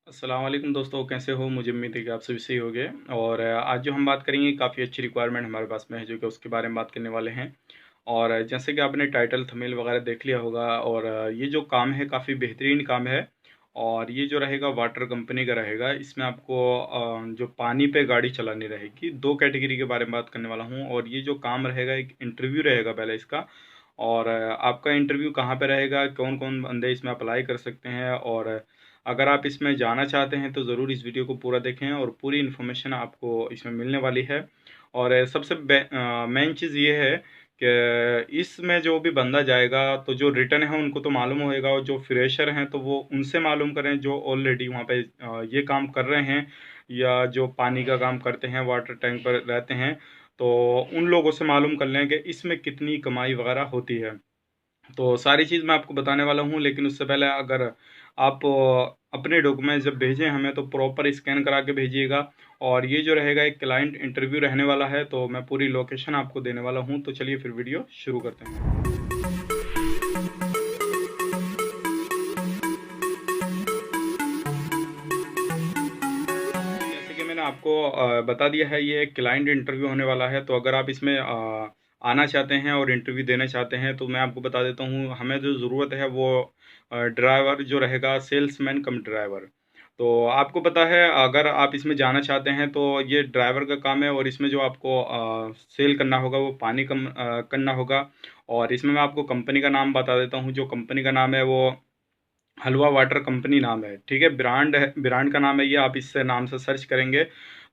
अस्सलाम वालेकुम दोस्तों, कैसे हो? मुझे उम्मीद है कि आप सभी सही होंगे। और आज जो हम बात करेंगे काफ़ी अच्छी रिक्वायरमेंट हमारे पास में है जो कि उसके बारे में बात करने वाले हैं। और जैसे कि आपने टाइटल थंबनेल वगैरह देख लिया होगा। और ये जो काम है काफ़ी बेहतरीन काम है। और ये जो रहेगा वाटर कंपनी का रहेगा। इसमें आपको जो पानी पे गाड़ी चलानी रहेगी। 2 कैटेगरी के बारे में बात करने वाला हूँ। और ये जो काम रहेगा एक इंटरव्यू रहेगा पहले इसका। और आपका इंटरव्यू कहाँ पे रहेगा, कौन-कौन बंदे इसमें अप्लाई कर सकते हैं। और अगर आप इसमें जाना चाहते हैं तो ज़रूर इस वीडियो को पूरा देखें और पूरी इन्फॉर्मेशन आपको इसमें मिलने वाली है। और सबसे मेन चीज़ ये है कि इसमें जो भी बंदा जाएगा तो जो रिटर्न है उनको तो मालूम होएगा, और जो फ्रेशर हैं तो वो उनसे मालूम करें जो ऑलरेडी वहाँ पे ये काम कर रहे हैं या जो पानी का काम करते हैं, वाटर टैंक पर रहते हैं। तो उन लोगों से मालूम कर लें कि इसमें कितनी कमाई वगैरह होती है। तो सारी चीज़ मैं आपको बताने वाला हूँ, लेकिन उससे पहले अगर आप अपने डॉक्यूमेंट जब भेजें हमें तो प्रॉपर स्कैन करा के भेजिएगा। और ये जो रहेगा एक क्लाइंट इंटरव्यू रहने वाला है, तो मैं पूरी लोकेशन आपको देने वाला हूँ। तो चलिए फिर वीडियो शुरू करते हैं। जैसे कि मैंने आपको बता दिया है, ये क्लाइंट इंटरव्यू होने वाला है। तो अगर आप इसमें आना चाहते हैं और इंटरव्यू देना चाहते हैं तो मैं आपको बता देता हूँ, हमें जो ज़रूरत है वो ड्राइवर जो रहेगा, सेल्समैन कम ड्राइवर। तो आपको पता है अगर आप इसमें जाना चाहते हैं तो ये ड्राइवर का काम है। और इसमें जो आपको सेल करना होगा वो पानी करना होगा। और इसमें मैं आपको कंपनी का नाम बता देता हूँ। जो कंपनी का नाम है वो हलवा वाटर कंपनी नाम है, ठीक है। ब्रांड है, ब्रांड का नाम है ये। आप इससे नाम से सर्च करेंगे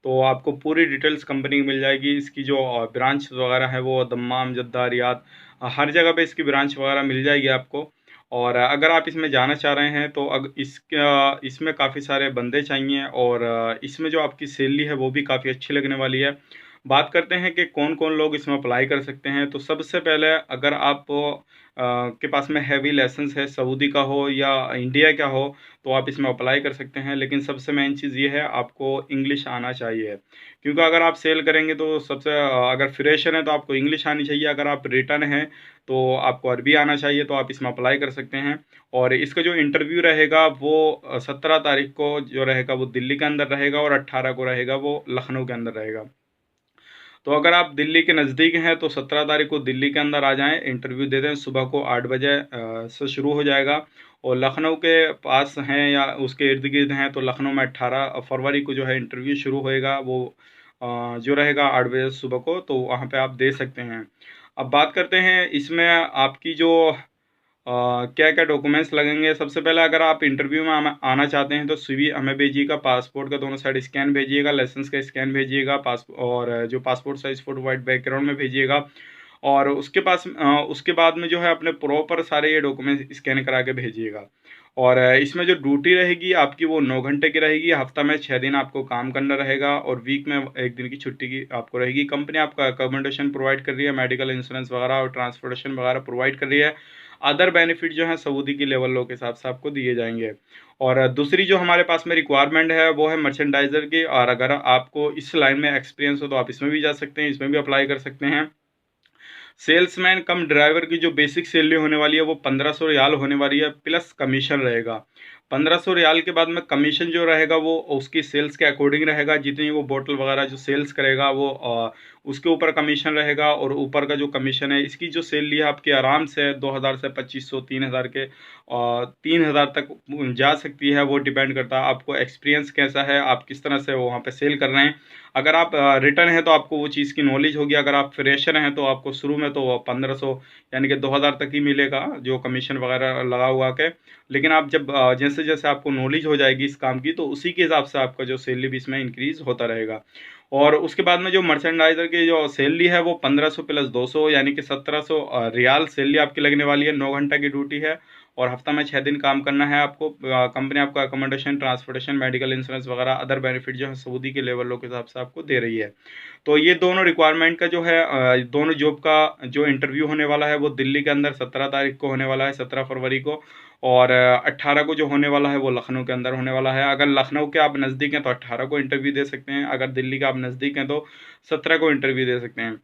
तो आपको पूरी डिटेल्स कंपनी की मिल जाएगी। इसकी जो ब्रांच वगैरह है वो दम्माम, जद्दा, रियाद, हर जगह पे इसकी ब्रांच वगैरह मिल जाएगी आपको। और अगर आप इसमें जाना चाह रहे हैं तो इसका इसमें काफ़ी सारे बंदे चाहिए। और इसमें जो आपकी सैलरी है वो भी काफ़ी अच्छी लगने वाली है। बात करते हैं कि कौन कौन लोग इसमें अप्लाई कर सकते हैं। तो सबसे पहले अगर आप के पास में हैवी लाइसेंस है, सऊदी का हो या इंडिया का हो, तो आप इसमें अप्लाई कर सकते हैं। लेकिन सबसे मेन चीज़ ये है, आपको इंग्लिश आना चाहिए। क्योंकि अगर आप सेल करेंगे तो अगर फ्रेशर हैं तो आपको इंग्लिश आनी चाहिए। अगर आप रिटर्न हैं तो आपको अरबी आना चाहिए। तो आप इसमें अप्लाई कर सकते हैं। और इसका जो इंटरव्यू रहेगा वो 17 तारीख को जो रहेगा वो दिल्ली के अंदर रहेगा, और 18 को रहेगा वो लखनऊ के अंदर रहेगा। तो अगर आप दिल्ली के नज़दीक हैं तो 17 तारीख को दिल्ली के अंदर आ जाएं, इंटरव्यू दे दें। सुबह को 8 बजे से शुरू हो जाएगा। और लखनऊ के पास हैं या उसके इर्द गिर्द हैं तो लखनऊ में 18 फरवरी को जो है इंटरव्यू शुरू होएगा। वो जो रहेगा 8 बजे सुबह को, तो वहाँ पे आप दे सकते हैं। अब बात करते हैं इसमें आपकी जो क्या क्या डॉक्यूमेंट्स लगेंगे। सबसे पहले अगर आप इंटरव्यू में आना चाहते हैं तो सीवी हमें भेजिएगा, पासपोर्ट का दोनों साइड स्कैन भेजिएगा, लाइसेंस का स्कैन भेजिएगा, और जो passport size photo white background में भेजिएगा। और उसके बाद में जो है अपने प्रॉपर सारे ये डॉक्यूमेंट स्कैन करा के भेजिएगा। और इसमें जो ड्यूटी रहेगी आपकी वो 9 घंटे की रहेगी। हफ्ता में 6 दिन आपको काम करना रहेगा, और वीक में 1 दिन की छुट्टी की आपको रहेगी। कंपनी आपका अकोमोडेशन प्रोवाइड कर रही है, मेडिकल इंश्योरेंस वगैरह और ट्रांसपोर्टेशन वगैरह प्रोवाइड कर रही है। अदर बेनिफिट जो है सऊदी की लेवल लो के हिसाब से आपको दिए जाएंगे। और दूसरी जो हमारे पास में रिक्वायरमेंट है वो है मर्चेंडाइजर की। और अगर आपको इस लाइन में एक्सपीरियंस हो तो आप इसमें भी जा सकते हैं, इसमें भी अप्लाई कर सकते हैं। सेल्समैन कम ड्राइवर की जो बेसिक सैलरी होने वाली है वो 1500 रियाल होने वाली है, प्लस कमीशन रहेगा। 1500 रियाल के बाद में कमीशन जो रहेगा वो उसकी सेल्स के अकॉर्डिंग रहेगा। जितनी वो बोतल वगैरह जो सेल्स करेगा वो उसके ऊपर कमीशन रहेगा। और ऊपर का जो कमीशन है, इसकी जो सैलरी है आपकी आराम से 2000 से 2500, 3000 के 3000 तक जा सकती है। वो डिपेंड करता है आपको एक्सपीरियंस कैसा है, आप किस तरह से वहाँ पे सेल कर रहे हैं। अगर आप रिटर्न है तो आपको वो चीज़ की नॉलेज होगी। अगर आप फ्रेशर हैं तो आपको शुरू में तो 1500 यानी कि 2000 तक ही मिलेगा जो कमीशन वगैरह लगा हुआ के। लेकिन आप जब जैसे जैसे आपको नॉलेज हो जाएगी इस काम की, तो उसी के हिसाब से आपका जो सैलरी भी इसमें इंक्रीज होता रहेगा। और उसके बाद में जो मर्चेंडाइजर की जो सैलरी है वो 1500 प्लस 200 यानी कि 1700 रियाल सैलरी आपकी लगने वाली है। 9 घंटा की ड्यूटी है, और हफ्ता में 6 दिन काम करना है आपको। कंपनी आपको अकोमोडेशन, ट्रांसपोर्टेशन, मेडिकल इंश्योरेंस वगैरह अदर बेनिफिट जो है सऊदी के लेवलों के हिसाब से आपको दे रही है। तो ये दोनों रिक्वायरमेंट का जो है दोनों जॉब का जो इंटरव्यू होने वाला है वो दिल्ली के अंदर 17 तारीख को होने वाला है, 17 फरवरी को। और 18 को जो होने वाला है वो लखनऊ के अंदर होने वाला है। अगर लखनऊ के आप नज़दीक हैं तो 18 को इंटरव्यू दे सकते हैं। अगर दिल्ली के आप नज़दीक हैं तो 17 को इंटरव्यू दे सकते हैं।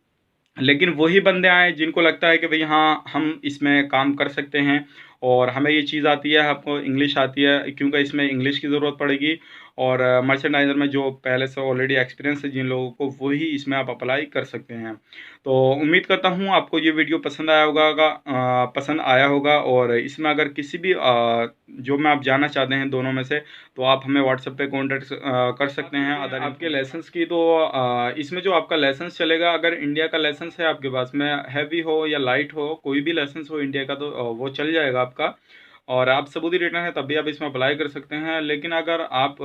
लेकिन वही बंदे आए जिनको लगता है कि भाई हाँ हम इसमें काम कर सकते हैं और हमें ये चीज़ आती है, आपको इंग्लिश आती है, क्योंकि इसमें इंग्लिश की ज़रूरत पड़ेगी। और मर्चेंडाइज़र में जो पहले से ऑलरेडी एक्सपीरियंस है जिन लोगों को, वही इसमें आप अप्लाई कर सकते हैं। तो उम्मीद करता हूँ आपको ये वीडियो पसंद आया होगा। और इसमें अगर किसी भी जो मैं आप जानना चाहते हैं दोनों में से, तो आप हमें व्हाट्सएप पे कॉन्टेक्ट कर सकते हैं। अदर आपके लाइसेंस की तो इसमें जो आपका लाइसेंस चलेगा, अगर इंडिया का लाइसेंस है आपके पास में, हैवी हो या लाइट हो, कोई भी लाइसेंस हो इंडिया का, तो वो चल जाएगा आपका। और आप सबूती रिटर्न है तब भी आप इसमें अप्लाई कर सकते हैं। लेकिन अगर आप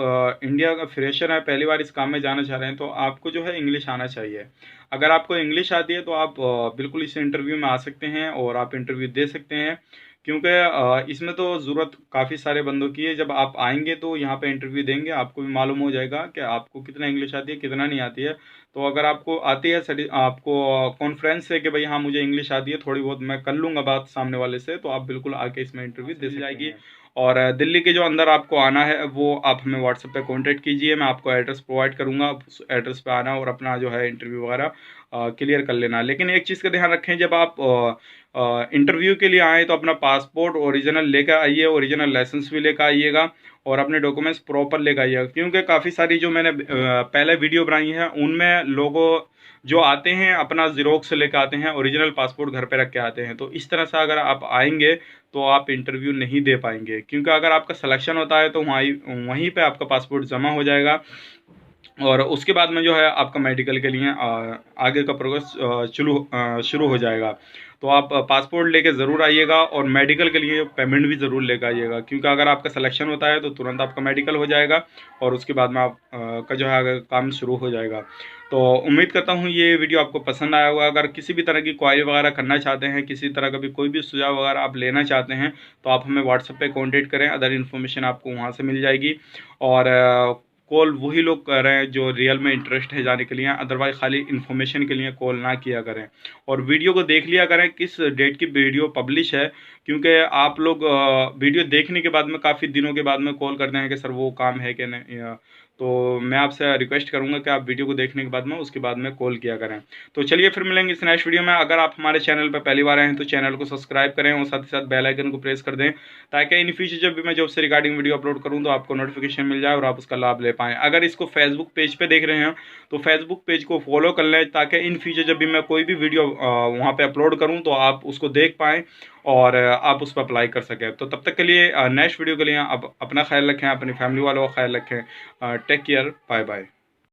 इंडिया का फ्रेशर हैं, पहली बार इस काम में जाना चाह रहे हैं, तो आपको जो है इंग्लिश आना चाहिए। अगर आपको इंग्लिश आती है तो आप बिल्कुल इस इंटरव्यू में आ सकते हैं और आप इंटरव्यू दे सकते हैं। क्योंकि इसमें तो ज़रूरत काफ़ी सारे बंदों की है। जब आप आएंगे तो यहाँ पे इंटरव्यू देंगे, आपको भी मालूम हो जाएगा कि आपको कितना इंग्लिश आती है, कितना नहीं आती है। तो अगर आपको आती है, आपको कॉन्फ्रेंस है कि भाई हाँ मुझे इंग्लिश आती है थोड़ी बहुत, मैं कर लूँगा बात सामने वाले से, तो आप बिल्कुल आके इसमें इंटरव्यू दे जाएगी। और दिल्ली के जो अंदर आपको आना है, वो आप हमें व्हाट्सएप पे कांटेक्ट कीजिए, मैं आपको एड्रेस प्रोवाइड करूँगा। उस एड्रेस पे आना और अपना जो है इंटरव्यू वगैरह क्लियर कर लेना। लेकिन एक चीज़ का ध्यान रखें, जब आप इंटरव्यू के लिए आएँ तो अपना पासपोर्ट ओरिजिनल लेकर आइए, ओरिजिनल लाइसेंस भी लेकर आइएगा, और अपने डॉक्यूमेंट्स प्रॉपर लेकर आइएगा। क्योंकि काफ़ी सारी जो मैंने पहले वीडियो बनाई है, उनमें लोगों जो आते हैं अपना ज़िरोक्स लेकर आते हैं, ओरिजिनल पासपोर्ट घर पे रख के आते हैं। तो इस तरह से अगर आप आएंगे तो आप इंटरव्यू नहीं दे पाएंगे, क्योंकि अगर आपका सिलेक्शन होता है तो वहीं पे आपका पासपोर्ट जमा हो जाएगा। और उसके बाद में जो है आपका मेडिकल के लिए आगे का प्रोग्रेस शुरू हो जाएगा। तो आप पासपोर्ट लेके ज़रूर आइएगा, और मेडिकल के लिए पेमेंट भी ज़रूर लेकर आइएगा, क्योंकि अगर आपका सिलेक्शन होता है तो तुरंत आपका मेडिकल हो जाएगा, और उसके बाद में आप का जो है आगे काम शुरू हो जाएगा। तो उम्मीद करता हूँ ये वीडियो आपको पसंद आया होगा। अगर किसी भी तरह की क्वारी वगैरह करना चाहते हैं, किसी तरह का भी कोई भी सुझाव वगैरह आप लेना चाहते हैं, तो आप हमें व्हाट्सएप पे कांटेक्ट करें। अदर इन्फॉर्मेशन आपको वहाँ से मिल जाएगी। और कॉल वही लोग कर रहे हैं जो रियल में इंटरेस्ट है जाने के लिए, अदरवाइज खाली इन्फॉर्मेशन के लिए कॉल ना किया करें। और वीडियो को देख लिया करें किस डेट की वीडियो पब्लिश है, क्योंकि आप लोग वीडियो देखने के बाद में काफ़ी दिनों के बाद में कॉल करते हैं कि सर वो काम है कि नहीं। तो मैं आपसे रिक्वेस्ट करूंगा कि आप वीडियो को देखने के बाद में उसके बाद में कॉल किया करें। तो चलिए फिर मिलेंगे इस नेक्स्ट वीडियो में। अगर आप हमारे चैनल पर पहली बार आए हैं तो चैनल को सब्सक्राइब करें, और साथ ही साथ बेल आइकन को प्रेस कर दें, ताकि इन फ्यूचर जब भी मैं जॉब से रिगार्डिंग वीडियो अपलोड करूं तो आपको नोटिफिकेशन मिल जाए और आप उसका लाभ ले पाएँ। अगर इसको फेसबुक पेज पे देख रहे हैं तो फेसबुक पेज को फॉलो कर लें, ताकि इन फ्यूचर जब भी मैं कोई भी वीडियो वहाँ पे अपलोड करूँ तो आप उसको देख पाएँ और आप उस पर अप्लाई कर सकें। तो तब तक के लिए नेक्स्ट वीडियो के लिए आप अपना ख्याल रखें, अपनी फैमिली वालों का ख्याल रखें। Take care, bye bye.